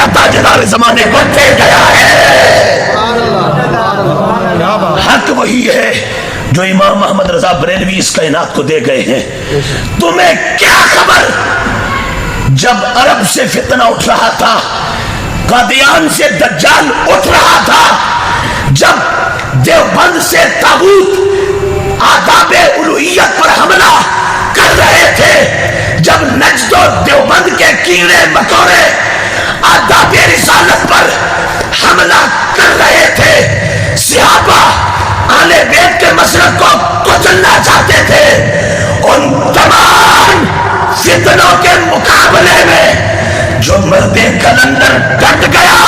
کا تاجدار زمانے کو دے گیا ہے۔ حق وہی ہے جو امام محمد رضا بریلوی اس کائنات کو دے گئے ہیں۔ تمہیں کیا خبر جب عرب سے فتنہ اٹھ رہا تھا، قادیان سے دجال اٹھ رہا تھا، جب دیوبند سے طاغوت آداب الوہیت پر حملہ کر رہے تھے، جب نجد و دیوبند کے کیڑے مکوڑے آداب رسالت پر حملہ کر رہے تھے، صحابہ اہل بیت کے مسلک کو کچلنا چاہتے تھے، ان تمام فتنوں کے مقابلے میں جو مرد کلندر ڈٹ گیا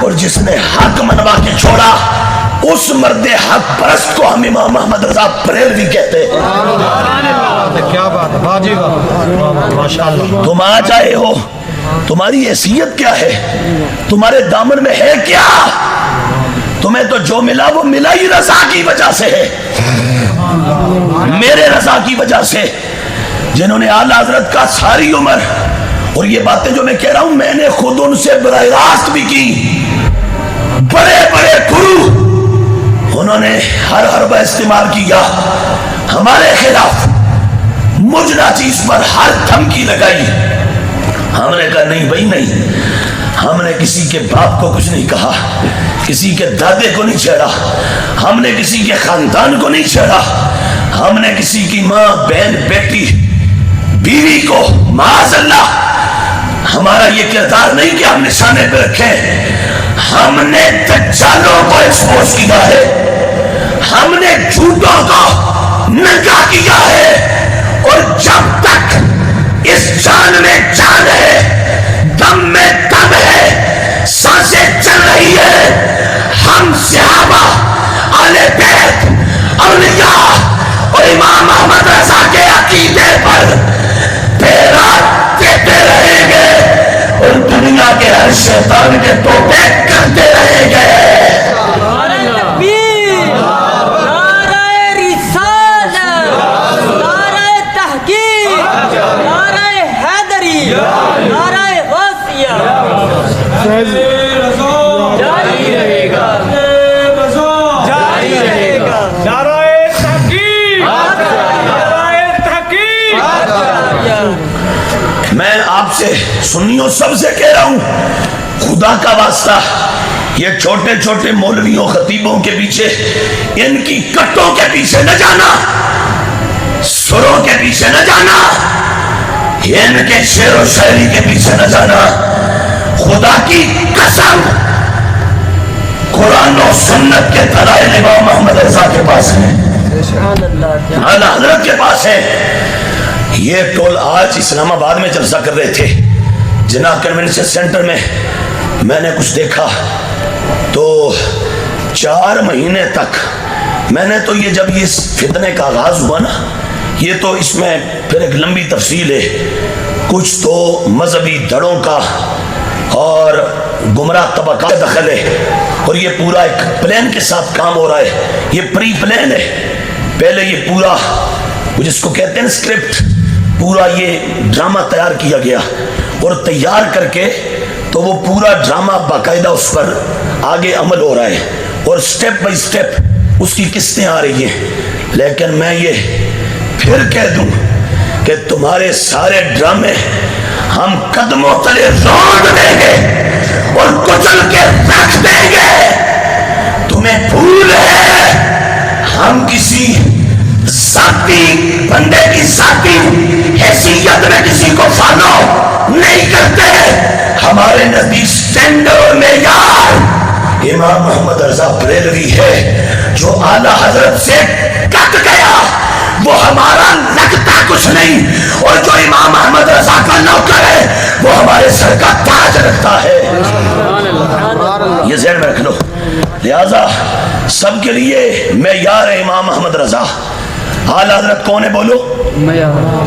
اور جس نے حق منوا کے چھوڑا، اس مرد حق پرست کو ہم امام محمد رضا بریلوی کہتے ہیں۔ کیا بات ہے، ماشاءاللہ۔ تم آ جائے ہو، تمہاری حیثیت کیا ہے، تمہارے دامن میں ہے کیا؟ تمہیں تو جو ملا وہ ملا ہی رضا کی وجہ سے ہے، میرے رضا کی وجہ سے، جنہوں نے اعلیٰ حضرت کا ساری عمر، اور یہ باتیں جو میں کہہ رہا ہوں میں نے خود ان سے براہ راست بھی کی، بڑے بڑے گرو، انہوں نے ہر حربہ استعمال کیا ہمارے خلاف، مجھ ناچیز پر ہر دھمکی لگائی۔ ہم نے کہا نہیں بھائی نہیں، ہم نے کسی کے باپ کو کچھ نہیں کہا، کسی کے دادے کو نہیں چھیڑا، ہم نے کسی کے خاندان کو نہیں چھیڑا، ہم نے کسی کی ماں بہن بیٹی بیوی کو، معاذ اللہ، ہمارا یہ کردار نہیں کہ ہم نشانے پہ رکھیں، ہم نے دجالوں کو ایکسپوز کیا ہے، ہم نے جھوٹوں کو ننگا کیا ہے، اور جب تک اس جان میں جان ہے، دم میں دم ہے، سانسیں چل رہی ہے، ہم صحابہ، اہل بیت، اولیاء اور امام محمد رضا کے عقیدے پر پیرات دیتے رہیں گے، اور دنیا کے ہر شیطان کے توبے کرتے رہیں گے۔ میں آپ سے سنیوں سب سے کہہ رہا ہوں، خدا کا واسطہ یہ چھوٹے چھوٹے مولویوں خطیبوں کے پیچھے، ان کی کٹوں کے پیچھے نہ جانا، سروں کے پیچھے نہ جانا، ان کے شعر و شاعری کے پیچھے نہ جانا۔ خدا کی قسم قرآن و سنت کے دلائل امام محمد رضا کے پاس ہیں، اعلیٰ حضرت کے پاس ہے۔ یہ ٹول آج اسلام آباد میں جلسہ کر رہے تھے، جناب کنونشن سینٹر میں نے کچھ دیکھا تو 4 مہینے تک میں نے تو یہ جب یہ فتنے کا آغاز ہوا نا، یہ تو اس میں پھر ایک لمبی تفصیل ہے، کچھ تو مذہبی دھڑوں کا اور گمراہ طبقہ کا دخل ہے، اور یہ پورا ایک پلان کے ساتھ کام ہو رہا ہے، یہ پری پلان ہے، پہلے یہ پورا جس کو کہتے ہیں اسکرپٹ، پورا یہ ڈرامہ تیار کیا گیا، اور تیار کر کے تو وہ پورا ڈرامہ باقاعدہ اس پر آگے عمل ہو رہا ہے، اور سٹیپ بائی سٹیپ اس کی قسطیں آ رہی ہیں۔ لیکن میں یہ پھر کہہ دوں کہ تمہارے سارے ڈرامے ہم قدموں تلے روڑ دیں گے اور کچل کے رکھ دیں گے۔ تمہیں بھول ہے ہم کسی ذاتی بندے کی ذاتی حیثیت میں کسی کو فالو نہیں کرتے، ہمارے نزدیک سٹینڈرڈ معیار امام محمد رضا بریلوی ہے، جو اعلیٰ حضرت سے کٹ گیا وہ ہمارا لگتا کچھ نہیں، اور جو امام محمد رضا کا نوکر ہے وہ ہمارے سر کا تاج رکھتا ہے۔ یہ ذہن میں رکھ لو، لہذا سب کے لیے معیار ہے امام محمد رضا۔ اعلیٰ حضرت کون ہے بولو؟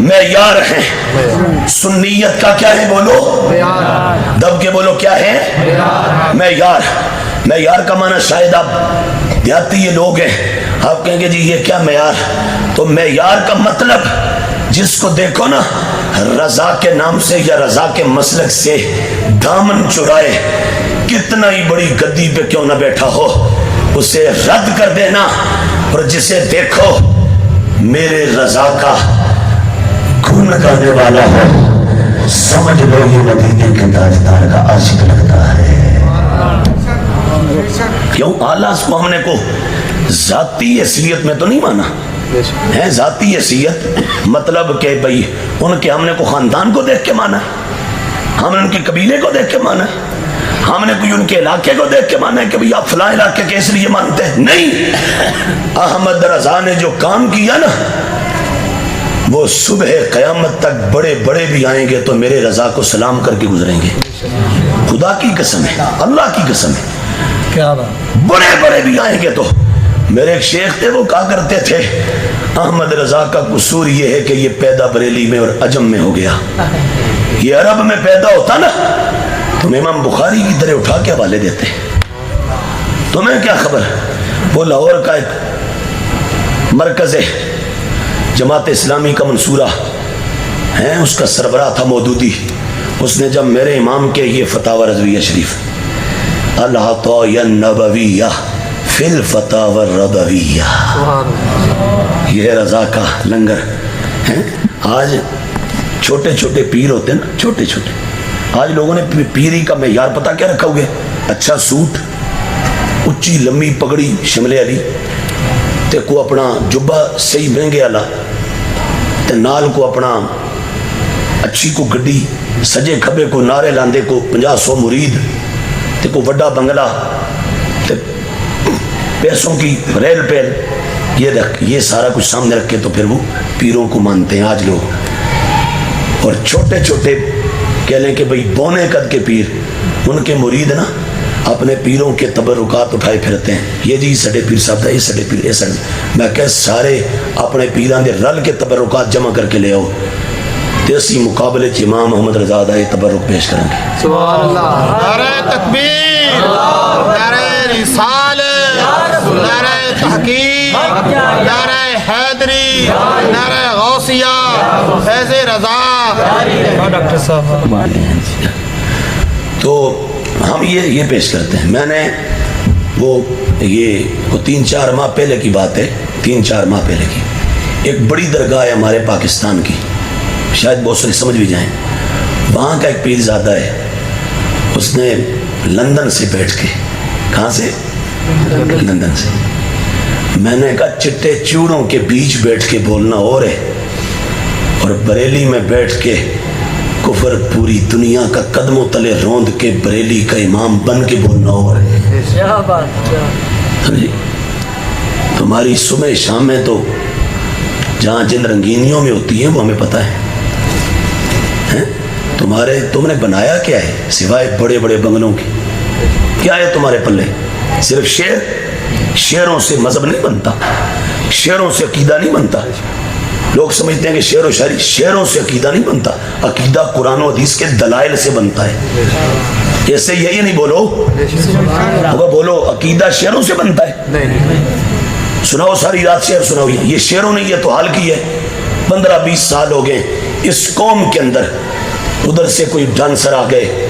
معیار ہیں۔ سنیت کا کیا ہے بولو؟ دب کے بولو کیا ہے؟ معیار۔ معیار کا معنی شاید آپ دیہاتی یہ لوگ ہیں، آپ کہیں گے جی یہ کیا معیار؟ تو معیار کا مطلب جس کو دیکھو نا رضا کے نام سے یا رضا کے مسلک سے دامن چرائے، کتنا ہی بڑی گدی پہ کیوں نہ بیٹھا ہو، اسے رد کر دینا، اور جسے دیکھو میرے رضا کا گن گانے والا ہو، سمجھ لو یہ مدینے کے تاجدار کا عاشق لگتا ہے۔ کیوں اعلیٰ کو ہم نے کو ذاتی حیثیت میں تو نہیں مانا ہے، ذاتی حیثیت مطلب کہ بھئی ان کے ہم نے کو خاندان کو دیکھ کے مانا ہے، ہم نے ان کے قبیلے کو دیکھ کے مانا ہے، ہم نے کوئی ان کے علاقے کو دیکھ کے مانا ہے کہ بھئی آپ فلاں علاقے کے اس لیے مانتے ہیں، نہیں۔ احمد رضا نے جو کام کیا نا، وہ صبح قیامت تک بڑے بڑے بھی آئیں گے تو میرے رضا کو سلام کر کے گزریں گے، خدا کی قسم ہے، اللہ کی قسم ہے، کیا بات، بڑے بڑے بھی آئیں گے۔ تو میرے ایک شیخ تھے، وہ کہا کرتے تھے احمد رضا کا قصور یہ ہے کہ یہ پیدا بریلی میں اور عجم میں ہو گیا، یہ عرب میں پیدا ہوتا نا تو امام بخاری کی طرح اٹھا کے حوالے دیتے، تمہیں کیا خبر۔ وہ لاہور کا ایک مرکز ہے، جماعت اسلامی کا منصورہ ہے، اس کا سربراہ تھا مودودی، اس نے جب میرے امام کے یہ فتاوی رضویہ شریف العطایا النبویہ فی الفتاوی الرضویہ، یہ رضا کا لنگر ہے۔ آج چھوٹے چھوٹے پیر ہوتے ہیں نا، چھوٹے چھوٹے، آج لوگوں نے پیری کا معیار پتہ کیا رکھا ہوئے، اچھا سوٹ، اچھی لمبی پگڑی شملے والی، تے کو اپنا جبہ صحیح مہنگے والا، تے نال کو اپنا اچھی کو گڈی، سجے کھبے کو نعرے لاندے کو 50-100 مرید، تے کو وڈا بنگلہ، تے پیسوں کی ریل پیل، یہ سارا کچھ سامنے رکھ کے تو پھر وہ پیروں کو مانتے ہیں آج لوگ۔ اور چھوٹے چھوٹے کہہ لیں کہ بھئی بونے قد کے پیر، ان کے مرید نا اپنے پیروں کے تبرکات اٹھائے پھرتے ہیں، یہ جی سڈے پیر صاحب تھا، یہ سڈے پیر، یہ سڈے، میں کہ سارے اپنے پیران دے رل کے تبرکات جمع کر کے لے آؤ، تے اسی مقابلے چ امام محمد رضا دا یہ تبرک پیش کریں گے۔ سبحان اللہ، نعرہ تکبیر، نعرہ رسالت، نعرہ تحقیق، نعرہ حیدری، نعرہ غوثیہ، فیض رضا، ڈاکٹر صاحب۔ تو ہم یہ پیش کرتے ہیں۔ میں نے وہ 3-4 ماہ پہلے کی بات ہے، 3-4 ماہ پہلے کی، ایک بڑی درگاہ ہے ہمارے پاکستان کی، شاید بہت سارے سمجھ بھی جائیں، وہاں کا ایک پیر زادہ ہے، اس نے لندن سے بیٹھ کے، کہاں سے؟ لندن سے، میں نے کہا چٹے چوڑوں کے بیچ بیٹھ کے بولنا اور ہے، اور بریلی میں بیٹھ کے کفر پوری دنیا کا قدموں تلے روند کے بریلی کا امام بن کے بولنا اور ہے۔ سمجھی؟ تمہاری صبح شام میں تو جہاں جن رنگینیوں میں ہوتی ہیں وہ ہمیں پتہ ہے، تم نے بنایا کیا ہے سوائے بڑے بڑے بنگلوں کی؟ کیا ہے تمہارے پلے؟ صرف شعروں سے مذہب نہیں بنتا، شعروں سے عقیدہ نہیں بنتا۔ لوگ سمجھتے ہیں کہ شعر و شاعری، شعروں سے عقیدہ نہیں بنتا، عقیدہ قرآن و حدیث کے دلائل سے بنتا ہے۔ ایسے یہی نہیں بولو، بولو عقیدہ شعروں سے بنتا ہے، سناؤ ساری رات شعر سناؤ، یہ شعروں نے یہ تو حال کی ہے۔ 15-20 سال ہو گئے اس قوم کے اندر، ادھر سے کوئی ڈانسر آ گئے،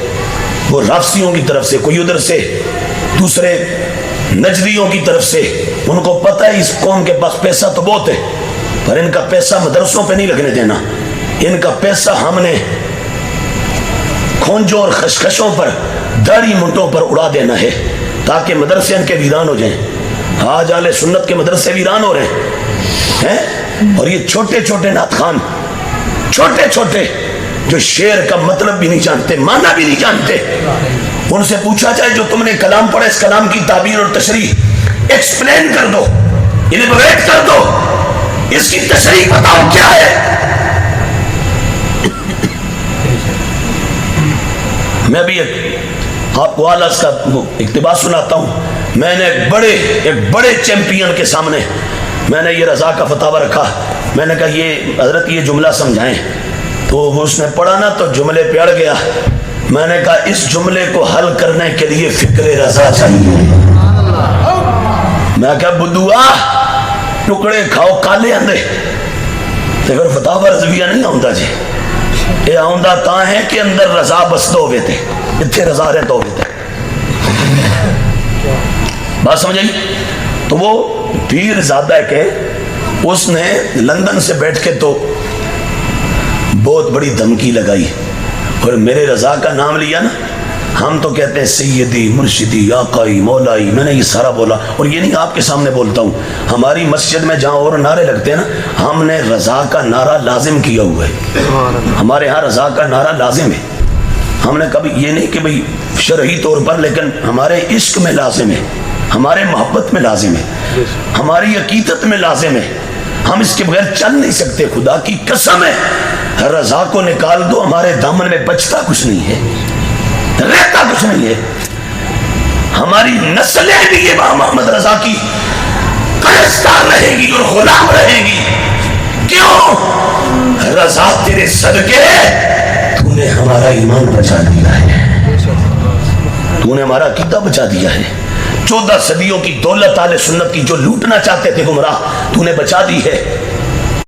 وہ رافسیوں کی طرف سے، کوئی ادھر سے، دوسرے نجدیوں کی طرف سے، ان کو پتہ ہے اس قوم کے پاس پیسہ تو بہت ہے، پر ان کا پیسہ مدرسوں پہ نہیں لگنے دینا، ان کا پیسہ ہم نے کھونجوں اور خشخشوں پر، داڑھی منٹوں پر اڑا دینا ہے، تاکہ مدرسے ان کے ویران ہو جائیں۔ آج اہل سنت کے مدرسے ویران ہو رہے ہیں، اور یہ چھوٹے چھوٹے نعت خوان، چھوٹے چھوٹے جو شعر کا مطلب بھی نہیں جانتے، معنی بھی نہیں جانتے، ان سے پوچھا جائے جو تم نے کلام پڑھا اس کلام کی تعبیر اور تشریح ایکسپلین کر دو، الیبوریٹ کر دو، اس کی تشریح بتاؤ کیا ہے۔ میں بھی آپ کو آلس کا اقتباس سناتا ہوں۔ میں نے ایک بڑے چیمپئن کے سامنے میں نے یہ رضا کا فتاوی رکھا، میں نے کہا یہ حضرت یہ جملہ سمجھائیں، تو وہ اس نے پڑھا نا تو جملے پہ اڑ گیا۔ میں نے کہا اس جملے کو حل کرنے کے لیے فکر رضا چاہیے۔ میں کہا بدعا ٹکڑے کھاؤ کالے اندے، تو پھر فتاوا رضویہ نہیں آؤں جی، یہ آؤں تا ہے کہ اندر رضا بسدو ہوئے تھے، اتنے رضا رہتا ہوئے تھے. بات سمجھ آئی؟ تو وہ پیر زادہ کہ اس نے لندن سے بیٹھ کے تو بہت بڑی دھمکی لگائی اور میرے رضا کا نام لیا نا. ہم تو کہتے ہیں سیدی مرشدی آقائی مولائی، میں نے یہ سارا بولا اور یہ نہیں آپ کے سامنے بولتا ہوں. ہماری مسجد میں جہاں اور نعرے لگتے ہیں نا، ہم نے رضا کا نعرہ لازم کیا ہوا ہے. ہمارے ہاں رضا کا نعرہ لازم ہے. ہم نے کبھی یہ نہیں کہ بھئی شرعی طور پر، لیکن ہمارے عشق میں لازم ہے، ہمارے محبت میں لازم ہے، ہماری عقیدت میں لازم ہے. ہم اس کے بغیر چل نہیں سکتے. خدا کی قسم ہے، رضا کو نکال دو ہمارے دامن میں بچتا کچھ نہیں ہے، رہتا کچھ نہیں ہے. ہماری نسلیں بھی یہ محمد رضا کی پرستار رہے گی اور غلام رہے گی. کیوں؟ رضا تیرے صدقے تو نے ہمارا ایمان بچا دیا ہے، تو نے ہمارا عقیدہ بچا دیا ہے. 14 صدیوں کی دولت اہل سنت کی جو لوٹنا چاہتے تھے گمراہ، تو نے بچا دی ہے.